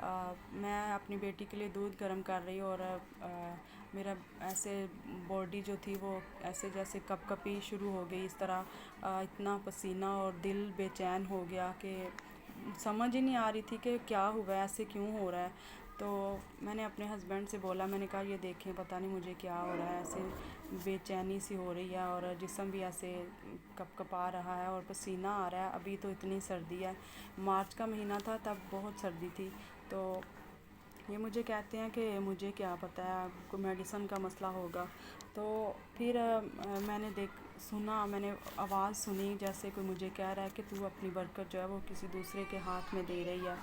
میں اپنی بیٹی کے لیے دودھ گرم کر رہی اور میرا ایسے باڈی جو تھی وہ ایسے جیسے کپ کپی شروع ہو گئی، اس طرح اتنا پسینہ اور دل بے چین ہو گیا کہ سمجھ ہی نہیں آ رہی تھی کہ کیا ہوا ہے، ایسے کیوں ہو رہا ہے۔ تو میں نے اپنے ہسبینڈ سے بولا، میں نے کہا یہ دیکھیں پتہ نہیں مجھے کیا ہو رہا ہے، ایسے بے چینی سی ہو رہی ہے اور جسم بھی ایسے کپ کپا رہا ہے اور پسینہ آ رہا ہے۔ ابھی تو اتنی سردی ہے، مارچ کا مہینہ تھا تب بہت سردی تھی۔ تو یہ مجھے کہتے ہیں کہ مجھے کیا پتہ ہے، کوئی میڈیسن کا مسئلہ ہوگا۔ تو پھر میں نے میں نے آواز سنی جیسے کوئی مجھے کہہ رہا ہے کہ تو اپنی برکت جو ہے وہ کسی دوسرے کے ہاتھ میں دے رہی ہے،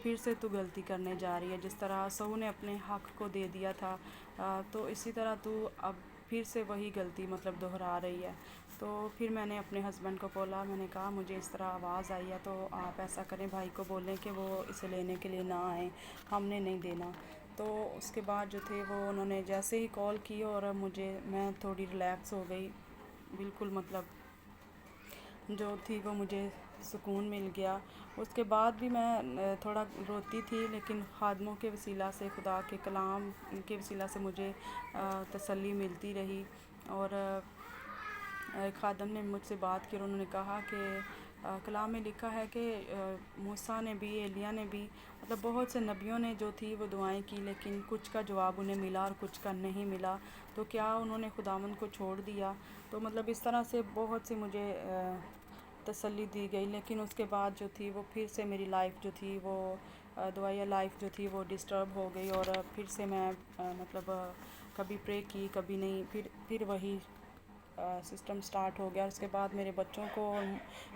پھر سے تو غلطی کرنے جا رہی ہے، جس طرح سو نے اپنے حق کو دے دیا تھا تو اسی طرح تو اب پھر سے وہی غلطی مطلب دہرا رہی ہے۔ تو پھر میں نے اپنے ہسبینڈ کو بولا، میں نے کہا مجھے اس طرح آواز آئی ہے تو آپ ایسا کریں، بھائی کو بولیں کہ وہ اسے لینے کے لیے نہ آئیں، ہم نے نہیں دینا۔ تو اس کے بعد جو تھے وہ انہوں نے جیسے ہی کال کی اور میں تھوڑی ریلیکس ہو گئی، بالکل مطلب جو تھی وہ مجھے سکون مل گیا۔ اس کے بعد بھی میں تھوڑا روتی تھی، لیکن خادموں کے وسیلہ سے، خدا کے کلام کے وسیلہ سے مجھے تسلی ملتی رہی۔ اور ایک خادم نے مجھ سے بات کی اور انہوں نے کہا کہ کلام میں لکھا ہے کہ موسیٰ نے بھی، ایلیاہ نے بھی، مطلب بہت سے نبیوں نے جو تھی وہ دعائیں کی، لیکن کچھ کا جواب انہیں ملا اور کچھ کا نہیں ملا، تو کیا انہوں نے خداوند کو چھوڑ دیا؟ تو مطلب اس طرح سے بہت سی مجھے تسلی دی گئی۔ لیکن اس کے بعد جو تھی وہ پھر سے میری لائف جو تھی وہ دعائیہ لائف جو تھی وہ ڈسٹرب ہو گئی، اور پھر سے میں مطلب کبھی پرے کی کبھی نہیں، پھر وہی سسٹم سٹارٹ ہو گیا۔ اس کے بعد میرے بچوں کو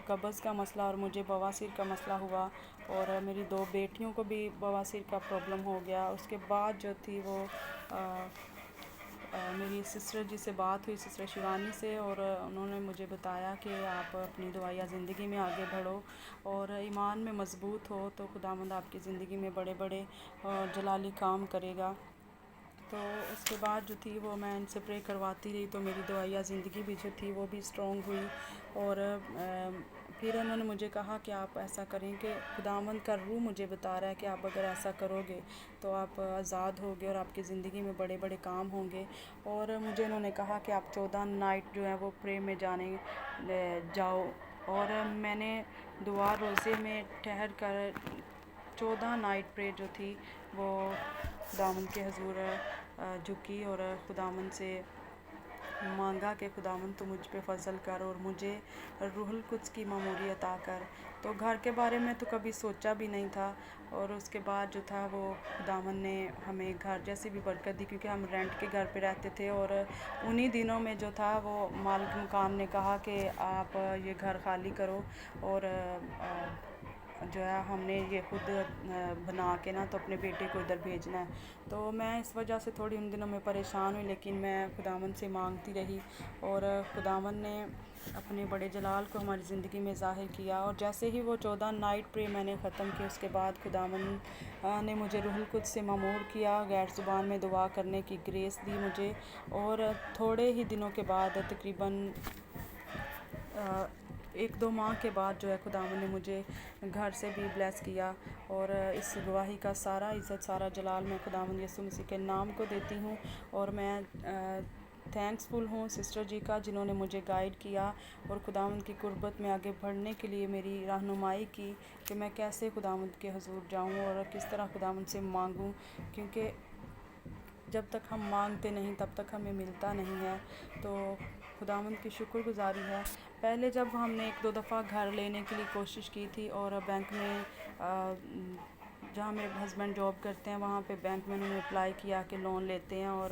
قبض کا مسئلہ اور مجھے بواسیر کا مسئلہ ہوا، اور میری 2 بیٹیوں کو بھی بواسیر کا پرابلم ہو گیا۔ اس کے بعد جو تھی وہ میری سسٹر جی سے بات ہوئی، سسٹر شیوانی سے، اور انہوں نے مجھے بتایا کہ آپ اپنی دعائیہ زندگی میں آگے بڑھو اور ایمان میں مضبوط ہو تو خداوند آپ کی زندگی میں بڑے بڑے جلالی کام کرے گا۔ تو اس کے بعد جو تھی وہ میں ان سے پرے کرواتی رہی، تو میری دعائیہ زندگی بھی جو تھی وہ بھی اسٹرانگ ہوئی۔ اور پھر انہوں نے مجھے کہا کہ آپ ایسا کریں کہ خداوند کا روح مجھے بتا رہا ہے کہ آپ اگر ایسا کرو گے تو آپ آزاد ہوگے اور آپ کی زندگی میں بڑے بڑے کام ہوں گے۔ اور مجھے انہوں نے کہا کہ آپ 14 نائٹ جو ہے وہ پرے میں جاؤ، اور میں نے دعا روزے میں ٹھہر کر 14 نائٹ پرے جو تھی وہ خداوند کے حضور جھکی اور خداوند سے مانگا کہ خداوند تو مجھ پہ فضل کر اور مجھے روح القدس کی معموری عطا کر۔ تو گھر کے بارے میں تو کبھی سوچا بھی نہیں تھا، اور اس کے بعد جو تھا وہ خداوند نے ہمیں گھر جیسی بھی برکت دی، کیونکہ ہم رینٹ کے گھر پہ رہتے تھے، اور انہی دنوں میں جو تھا وہ مالک مکان نے کہا کہ آپ یہ گھر خالی کرو، اور جو ہے ہم نے یہ خود بنا کے نا تو اپنے بیٹے کو ادھر بھیجنا ہے۔ تو میں اس وجہ سے تھوڑی ان دنوں میں پریشان ہوئی، لیکن میں خداوند سے مانگتی رہی، اور خداوند نے اپنے بڑے جلال کو ہماری زندگی میں ظاہر کیا۔ اور جیسے ہی وہ 14 نائٹ پرے میں نے ختم کی، اس کے بعد خداوند نے مجھے روح القدس سے معمور کیا، غیر زبان میں دعا کرنے کی گریس دی مجھے، اور تھوڑے ہی دنوں کے بعد تقریباً 1-2 ماہ کے بعد جو ہے خداوند نے مجھے گھر سے بھی بلیس کیا۔ اور اس گواہی کا سارا عزت، سارا جلال میں خداوند یسوع مسیح کے نام کو دیتی ہوں، اور میں تھینکس فل ہوں سسٹر جی کا، جنہوں نے مجھے گائیڈ کیا اور خداوند کی قربت میں آگے بڑھنے کے لیے میری رہنمائی کی کہ میں کیسے خداوند کے حضور جاؤں اور کس طرح خداوند سے مانگوں، کیونکہ جب تک ہم مانگتے نہیں تب تک ہمیں ملتا نہیں ہے۔ تو خداوند کی شکر گزاری ہے۔ پہلے جب ہم نے 1-2 دفعہ گھر لینے کے لیے کوشش کی تھی، اور بینک میں جہاں میرے ہسبینڈ جاب کرتے ہیں وہاں پہ بینک میں انہوں نے اپلائی کیا کہ لون لیتے ہیں، اور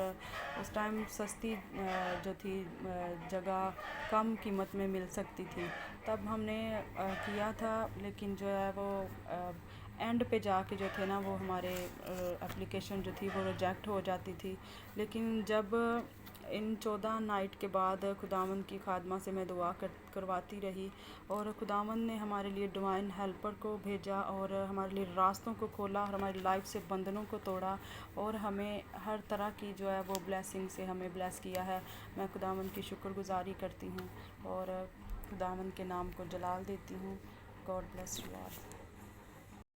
اس ٹائم سستی جو تھی جگہ کم قیمت میں مل سکتی تھی، تب ہم نے کیا تھا، لیکن جو ہے وہ اینڈ پہ جا کے جو تھے نا وہ ہمارے اپلیکیشن جو تھی وہ ریجیکٹ ہو جاتی تھی۔ لیکن جب ان 14 نائٹ کے بعد خداوند کی خادمہ سے میں دعا کرواتی رہی، اور خداوند نے ہمارے لیے ڈیوائن ہیلپر کو بھیجا اور ہمارے لیے راستوں کو کھولا، اور ہماری لائف سے بندھنوں کو توڑا، اور ہمیں ہر طرح کی جو ہے وہ بلیسنگ سے ہمیں بلیس کیا ہے۔ میں خداوند کی شکر گزاری کرتی ہوں اور خداوند کے نام کو جلال دیتی ہوں۔ God bless you all.